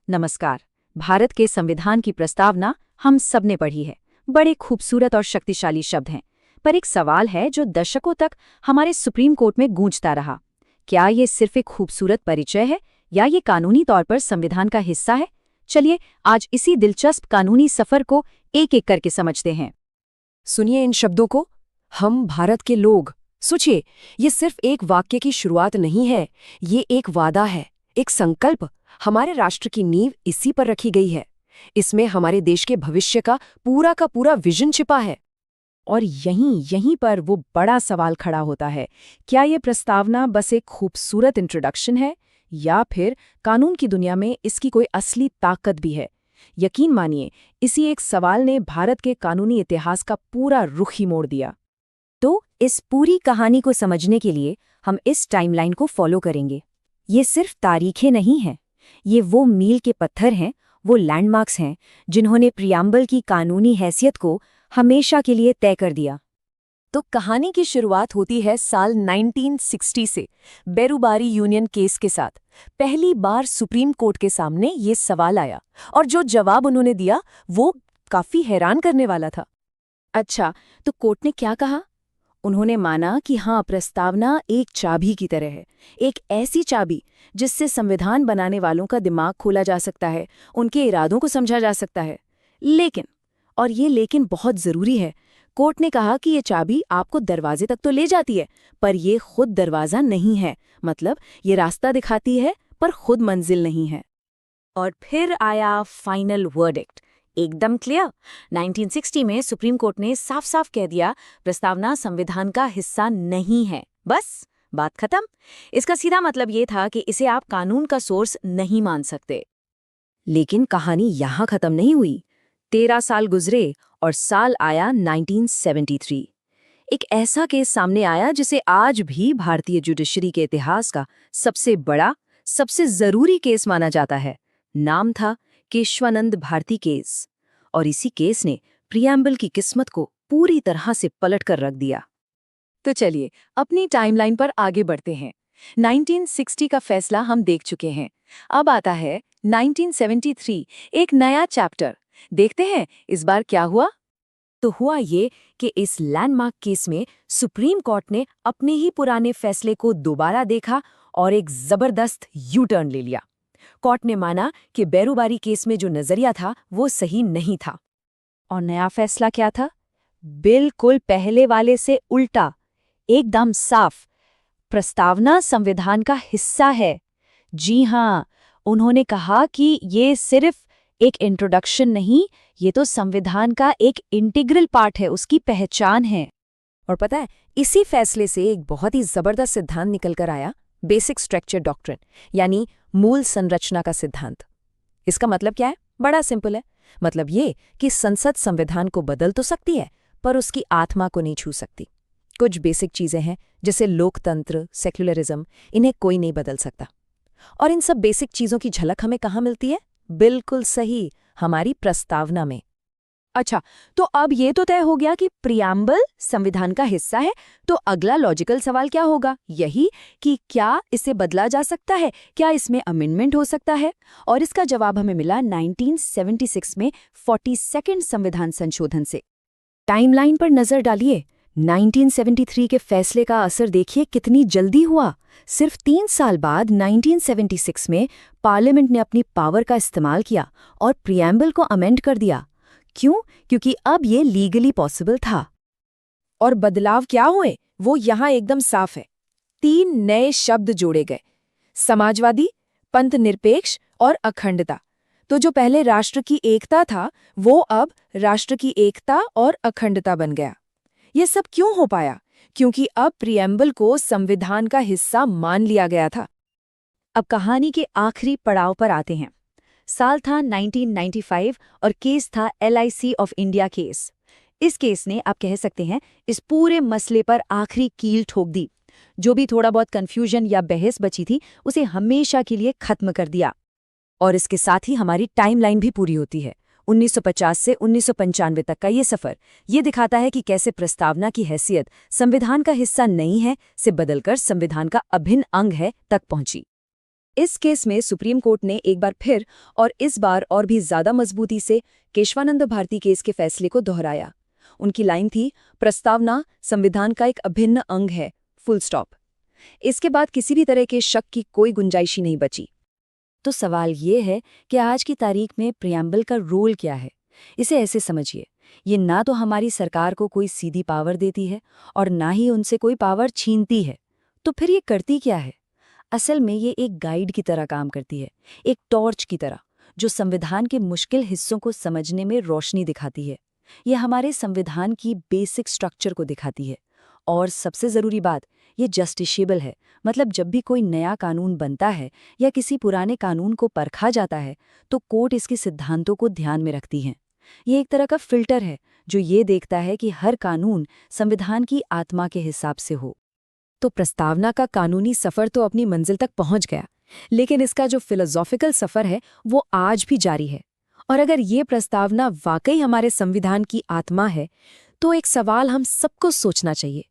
नमस्कार। भारत के संविधान की प्रस्तावना हम सबने पढ़ी है। बड़े खूबसूरत और शक्तिशाली शब्द हैं, पर एक सवाल है जो दशकों तक हमारे सुप्रीम कोर्ट में गूंजता रहा। क्या ये सिर्फ एक खूबसूरत परिचय है या ये कानूनी तौर पर संविधान का हिस्सा है? चलिए आज इसी दिलचस्प कानूनी सफर को एक एक करके समझते हैं। सुनिए इन शब्दों को, हम भारत के लोग। सोचिए, ये सिर्फ एक वाक्य की शुरुआत नहीं है, ये एक वादा है, एक संकल्प। हमारे राष्ट्र की नींव इसी पर रखी गई है। इसमें हमारे देश के भविष्य का पूरा विजन छिपा है। और यहीं पर वो बड़ा सवाल खड़ा होता है, क्या ये प्रस्तावना बस एक खूबसूरत इंट्रोडक्शन है या फिर कानून की दुनिया में इसकी कोई असली ताकत भी है? यकीन मानिए, इसी एक सवाल ने भारत के कानूनी इतिहास का पूरा रुख ही मोड़ दिया। तो इस पूरी कहानी को समझने के लिए हम इस टाइमलाइन को फॉलो करेंगे। ये सिर्फ तारीखें नहीं हैं, ये वो मील के पत्थर हैं, वो लैंडमार्क्स हैं जिन्होंने प्रियम्बल की कानूनी हैसियत को हमेशा के लिए तय कर दिया। तो कहानी की शुरुआत होती है साल 1960 से, बेरुबारी यूनियन केस के साथ। पहली बार सुप्रीम कोर्ट के सामने ये सवाल आया और जो जवाब उन्होंने दिया वो काफी हैरान करने वाला था। अच्छा, तो कोर्ट ने क्या कहा? उन्होंने माना कि हाँ, प्रस्तावना एक चाबी की तरह है, एक ऐसी चाबी जिससे संविधान बनाने वालों का दिमाग खोला जा सकता है, उनके इरादों को समझा जा सकता है। लेकिन, और ये लेकिन बहुत जरूरी है, कोर्ट ने कहा कि ये चाबी आपको दरवाजे तक तो ले जाती है, पर ये खुद दरवाजा नहीं है। मतलब ये रास्ता दिखाती है पर खुद मंजिल नहीं है। और फिर आया फाइनल वर्डिक्ट, एकदम क्लियर। 1960 में सुप्रीम कोर्ट ने साफ साफ कह दिया, प्रस्तावना संविधान का हिस्सा नहीं है। बस बात खत्म। इसका सीधा मतलब ये था कि इसे आप कानून का सोर्स नहीं मान सकते। लेकिन कहानी यहाँ खत्म नहीं हुई। 13 साल गुजरे और साल आया 1973। एक ऐसा केस सामने आया जिसे आज भी भारतीय जुडिशरी के इतिहास का सबसे बड़ा, सबसे जरूरी केस माना जाता है। नाम था केशवानंद भारती केस। और इसी केस ने प्रियम्बल की किस्मत को पूरी तरह से पलट कर रख दिया। तो चलिए अपनी टाइमलाइन पर आगे बढ़ते हैं। 1960 का फैसला हम देख चुके हैं। अब आता है 1973, एक नया चैप्टर। देखते हैं इस बार क्या हुआ। तो हुआ ये कि इस लैंडमार्क केस में सुप्रीम कोर्ट ने अपने ही पुराने फैसले को दोबारा देखा और एक जबरदस्त यू टर्न ले लिया। कोर्ट ने माना कि बेरुबारी केस में जो नजरिया था वो सही नहीं था। और नया फैसला क्या था? बिल्कुल पहले वाले से उल्टा, एकदम साफ। प्रस्तावना संविधान का हिस्सा है। जी हाँ, उन्होंने कहा कि ये सिर्फ एक इंट्रोडक्शन नहीं, ये तो संविधान का एक इंटीग्रल पार्ट है, उसकी पहचान है। और पता है, इसी फैसले से एक बहुत ही जबरदस्त सिद्धांत निकल कर आया, बेसिक स्ट्रक्चर डॉक्ट्रिन, यानी मूल संरचना का सिद्धांत। इसका मतलब क्या है? बड़ा सिंपल है। मतलब ये कि संसद संविधान को बदल तो सकती है, पर उसकी आत्मा को नहीं छू सकती। कुछ बेसिक चीजें हैं जैसे लोकतंत्र, सेक्युलरिज्म, इन्हें कोई नहीं बदल सकता। और इन सब बेसिक चीजों की झलक हमें कहाँ मिलती है? बिल्कुल सही, हमारी प्रस्तावना में। अच्छा, तो अब ये तो तय हो गया कि प्रियम्बल संविधान का हिस्सा है, तो अगला लॉजिकल सवाल क्या होगा? यही कि क्या इसे बदला जा सकता है, क्या इसमें अमेंडमेंट हो सकता है? और इसका जवाब हमें मिला 1976 में 42वें संविधान संशोधन से। टाइमलाइन पर नजर डालिए। 1973 के फैसले का असर देखिए कितनी जल्दी हुआ। सिर्फ 3 साल बाद 1976 में पार्लियामेंट ने अपनी पावर का इस्तेमाल किया और प्रियम्बल को अमेंड कर दिया। क्यों? क्योंकि अब ये लीगली पॉसिबल था। और बदलाव क्या हुए वो यहाँ एकदम साफ है। 3 नए शब्द जोड़े गए, समाजवादी, पंथनिरपेक्ष और अखंडता। तो जो पहले राष्ट्र की एकता था वो अब राष्ट्र की एकता और अखंडता बन गया। ये सब क्यों हो पाया? क्योंकि अब प्रियम्बल को संविधान का हिस्सा मान लिया गया था। अब कहानी के आखिरी पड़ाव पर आते हैं। साल था 1995 और केस था LIC ऑफ इंडिया केस। इस केस ने, आप कह सकते हैं, इस पूरे मसले पर आखिरी कील ठोक दी। जो भी थोड़ा बहुत कंफ्यूजन या बहस बची थी उसे हमेशा के लिए खत्म कर दिया। और इसके साथ ही हमारी टाइमलाइन भी पूरी होती है। 1950 से 1995 तक का ये सफर ये दिखाता है कि कैसे प्रस्तावना की हैसियत संविधान का हिस्सा नहीं है से बदलकर संविधान का अभिन्न अंग है तक पहुंची। इस केस में सुप्रीम कोर्ट ने एक बार फिर और इस बार और भी ज्यादा मजबूती से केशवानंद भारती केस के फैसले को दोहराया। उनकी लाइन थी, प्रस्तावना संविधान का एक अभिन्न अंग है, फुल स्टॉप। इसके बाद किसी भी तरह के शक की कोई गुंजाइश ही नहीं बची। तो सवाल ये है कि आज की तारीख में प्रियम्बल का रोल क्या है। इसे ऐसे समझिए, ये ना तो हमारी सरकार को कोई सीधी पावर देती है और ना ही उनसे कोई पावर छीनती है। तो फिर ये करती क्या है? असल में ये एक गाइड की तरह काम करती है, एक टॉर्च की तरह, जो संविधान के मुश्किल हिस्सों को समझने में रोशनी दिखाती है। ये हमारे संविधान की बेसिक स्ट्रक्चर को दिखाती है। और सबसे ज़रूरी बात, ये जस्टिशेबल है। मतलब जब भी कोई नया कानून बनता है या किसी पुराने कानून को परखा जाता है, तो कोर्ट इसके सिद्धांतों को ध्यान में रखती है। ये एक तरह का फिल्टर है जो ये देखता है कि हर कानून संविधान की आत्मा के हिसाब से हो। तो प्रस्तावना का कानूनी सफ़र तो अपनी मंजिल तक पहुंच गया, लेकिन इसका जो फिलोसॉफिकल सफ़र है वो आज भी जारी है। और अगर ये प्रस्तावना वाकई हमारे संविधान की आत्मा है, तो एक सवाल हम सबको सोचना चाहिए।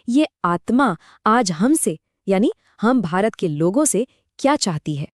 ये आत्मा आज हमसे, यानी हम भारत के लोगों से क्या चाहती है?